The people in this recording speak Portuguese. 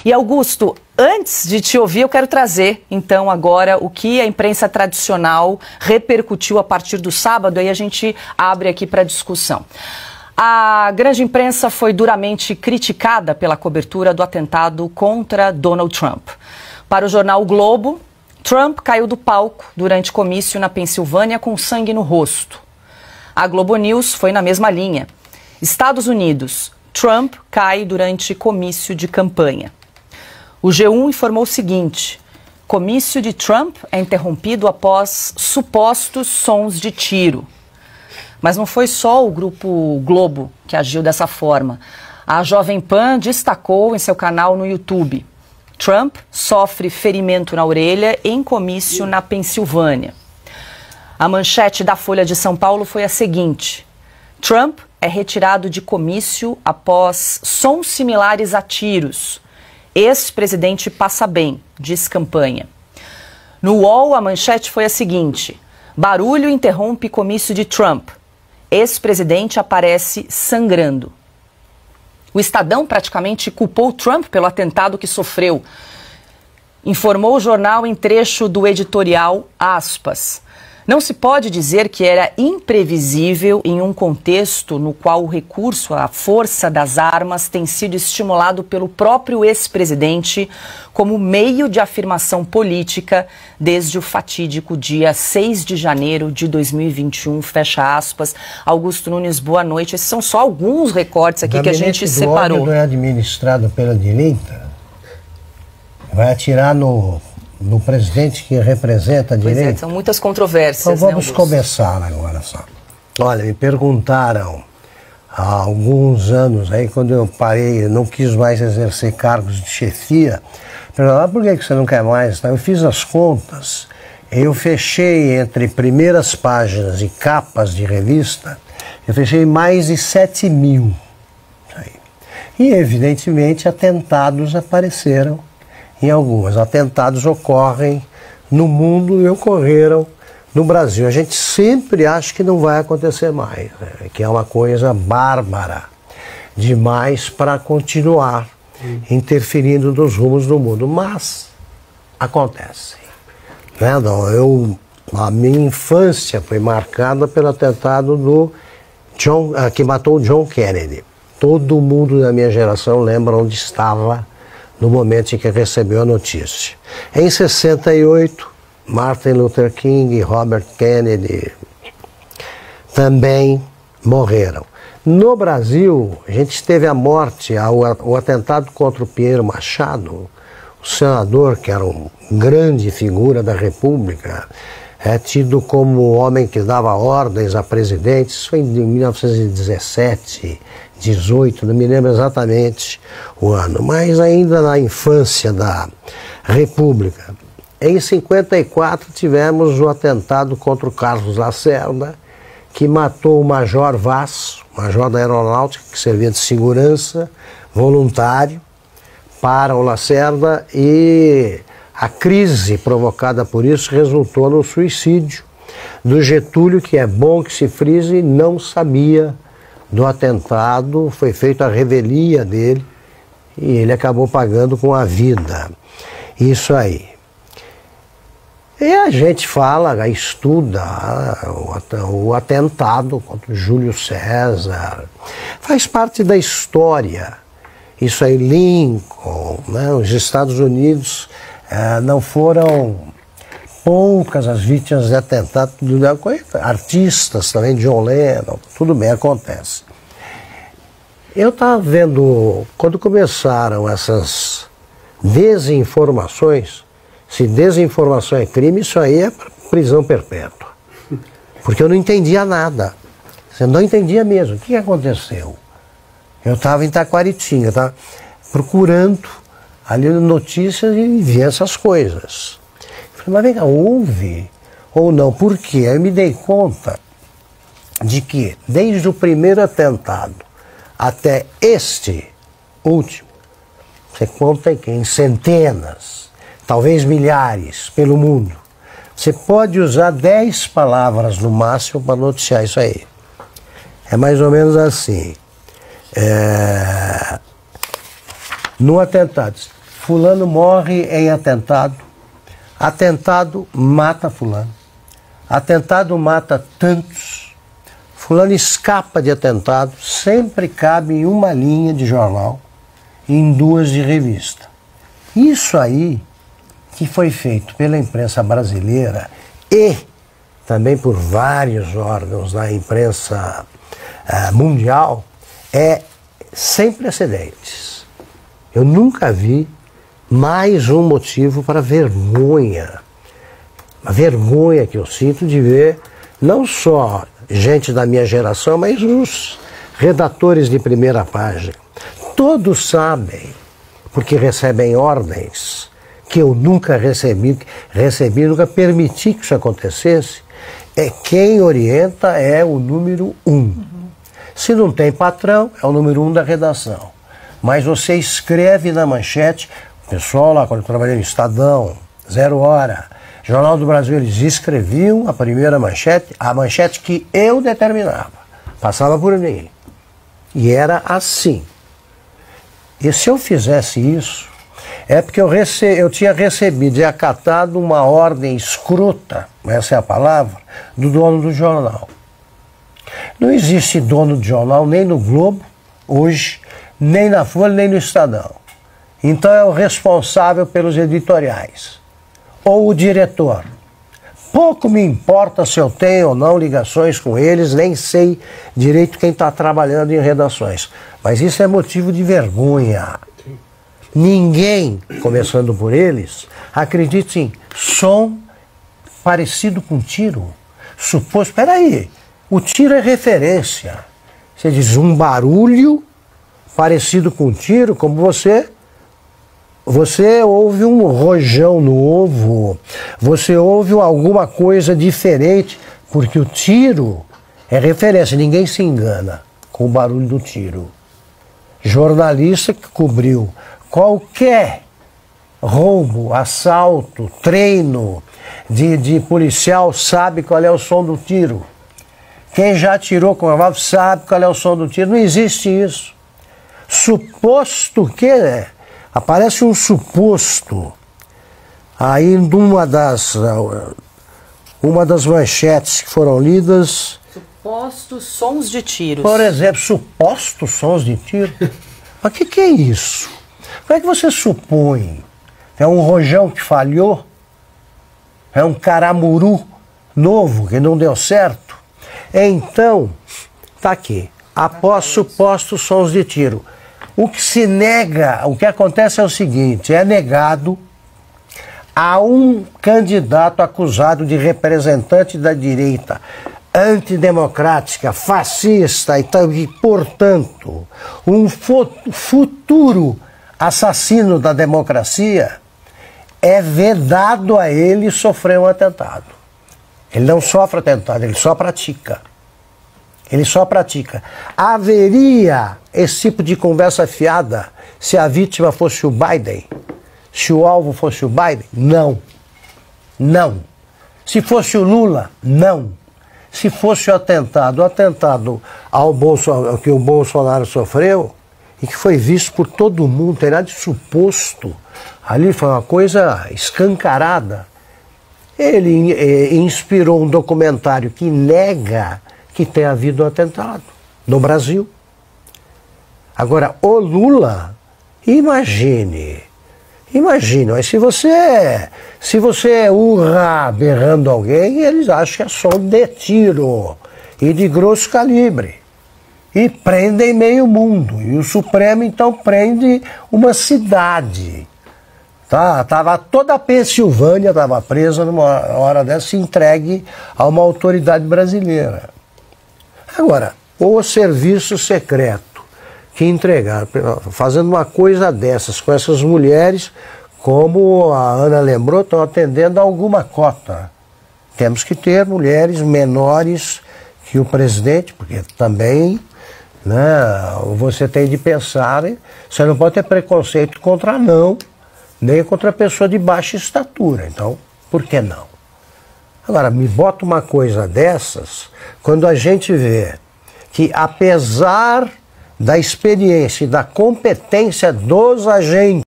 E Augusto, antes de te ouvir, eu quero trazer, então, agora o que a imprensa tradicional repercutiu a partir do sábado, aí a gente abre aqui para discussão. A grande imprensa foi duramente criticada pela cobertura do atentado contra Donald Trump. Para o jornal O Globo, Trump caiu do palco durante comício na Pensilvânia com sangue no rosto. A Globo News foi na mesma linha. Estados Unidos, Trump cai durante comício de campanha. O G1 informou o seguinte: comício de Trump é interrompido após supostos sons de tiro. Mas não foi só o Grupo Globo que agiu dessa forma. A Jovem Pan destacou em seu canal no YouTube: Trump sofre ferimento na orelha em comício na Pensilvânia. A manchete da Folha de São Paulo foi a seguinte: Trump é retirado de comício após sons similares a tiros. Ex-presidente passa bem, diz campanha. No UOL, a manchete foi a seguinte: barulho interrompe comício de Trump. Ex-presidente aparece sangrando. O Estadão praticamente culpou Trump pelo atentado que sofreu. Informou o jornal em trecho do editorial, aspas: não se pode dizer que era imprevisível em um contexto no qual o recurso à força das armas tem sido estimulado pelo próprio ex-presidente como meio de afirmação política desde o fatídico dia 6 de janeiro de 2021, fecha aspas. Augusto Nunes, boa noite. Esses são só alguns recortes aqui que a gente separou. O não é administrado pela direita, vai atirar no presidente que representa a direita. Pois é, são muitas controvérsias. Então vamos começar agora só. Olha, me perguntaram há alguns anos, aí quando eu parei, não quis mais exercer cargos de chefia, perguntaram, por que você não quer mais? Eu fiz as contas, eu fechei entre primeiras páginas e capas de revista, eu fechei mais de 7.000. E evidentemente atentados apareceram. Em algumas. Atentados ocorrem no mundo e ocorreram no Brasil. A gente sempre acha que não vai acontecer mais, né? Que é uma coisa bárbara demais para continuar interferindo nos rumos do mundo. Mas acontece. Né? A minha infância foi marcada pelo atentado do que matou o John Kennedy. Todo mundo da minha geração lembra onde estava no momento em que recebeu a notícia. Em 68, Martin Luther King e Robert Kennedy também morreram. No Brasil, a gente teve a morte, o atentado contra o Pinheiro Machado, o senador, que era uma grande figura da República, tido como o homem que dava ordens a presidentes. Isso foi em 1917, 18, não me lembro exatamente o ano, mas ainda na infância da República. Em 54 tivemos o atentado contra o Carlos Lacerda, que matou o Major Vaz, major da Aeronáutica, que servia de segurança voluntário para o Lacerda, e a crise provocada por isso resultou no suicídio do Getúlio, que é bom que se frise, não sabia do atentado, foi feita a revelia dele e ele acabou pagando com a vida. Isso aí. E a gente fala, estuda o atentado contra o Júlio César, faz parte da história. Isso aí, Lincoln, né? Os Estados Unidos não foram poucas as vítimas de atentado, artistas também, John Lennon, tudo bem, acontece. Eu estava vendo, quando começaram essas desinformações, se desinformação é crime, isso aí é prisão perpétua. Porque eu não entendia nada. Eu não entendia mesmo. O que aconteceu? Eu estava em Taquaritinga, estava procurando ali notícias e vi essas coisas. Mas vem cá, houve ou não? Por quê? Eu me dei conta de que, desde o primeiro atentado até este último, você conta em centenas, talvez milhares pelo mundo, você pode usar 10 palavras no máximo para noticiar isso aí. É mais ou menos assim. No atentado, fulano morre em atentado, atentado mata fulano, atentado mata tantos, fulano escapa de atentado, sempre cabe em uma linha de jornal e em 2 de revista. Isso aí que foi feito pela imprensa brasileira e também por vários órgãos da imprensa mundial é sem precedentes. Eu nunca vi mais um motivo para vergonha. A vergonha que eu sinto de ver não só gente da minha geração, mas os redatores de primeira página. Todos sabem, porque recebem ordens, que eu nunca recebi, nunca permiti que isso acontecesse, quem orienta é o número 1. Se não tem patrão, é o número 1 da redação. Mas você escreve na manchete, o pessoal lá, quando eu trabalhei no Estadão, 0 Hora, Jornal do Brasil, eles escreviam a primeira manchete, a manchete que eu determinava. Passava por mim. E era assim. E se eu fizesse isso, é porque eu tinha recebido e acatado uma ordem escrota, essa é a palavra, do dono do jornal. Não existe dono de jornal nem no Globo, hoje, nem na Folha, nem no Estadão. Então é o responsável pelos editoriais, ou o diretor. Pouco me importa se eu tenho ou não ligações com eles, nem sei direito quem está trabalhando em redações. Mas isso é motivo de vergonha. Ninguém, começando por eles, acredita em som parecido com tiro. Suposto, espera aí, o tiro é referência. Você diz um barulho parecido com tiro, como você ouve um rojão no ovo, você ouve alguma coisa diferente, porque o tiro é referência, ninguém se engana com o barulho do tiro. Jornalista que cobriu qualquer roubo, assalto, treino de policial sabe qual é o som do tiro. Quem já atirou com revólver sabe qual é o som do tiro. Não existe isso. Suposto que... Aparece um suposto aí numa das manchetes que foram lidas. Supostos sons de tiros. Por exemplo, supostos sons de tiro. Mas o que é isso? Como é que você supõe? É um rojão que falhou? É um caramuru novo que não deu certo? Então, tá aqui. Após supostos sons de tiro. O que se nega, o que acontece é o seguinte, é negado a um candidato acusado de representante da direita antidemocrática, fascista e, portanto, um futuro assassino da democracia, é vedado a ele sofrer um atentado. Ele não sofre atentado, ele só pratica. Ele só pratica. Haveria esse tipo de conversa fiada se a vítima fosse o Biden? Se o alvo fosse o Biden? Não. Não. Se fosse o Lula? Não. Se fosse o atentado ao que o Bolsonaro sofreu, e que foi visto por todo mundo, tem nada de suposto. Ali foi uma coisa escancarada. Ele inspirou um documentário que nega que tenha havido um atentado no Brasil. Agora, o Lula, imagine, mas se você urra berrando alguém, eles acham que é som de tiro e de grosso calibre. E prendem meio mundo. E o Supremo, então, prende uma cidade. Tava toda a Pensilvânia estava presa numa hora dessa, entregue a uma autoridade brasileira. Agora, o serviço secreto que entregaram, fazendo uma coisa dessas com essas mulheres, como a Ana lembrou, estão atendendo a alguma cota. Temos que ter mulheres menores que o presidente, porque também, né, você tem de pensar, você não pode ter preconceito contra não, nem contra pessoa de baixa estatura. Então, por que não? Agora, me bota uma coisa dessas, quando a gente vê que, apesar da experiência e da competência dos agentes,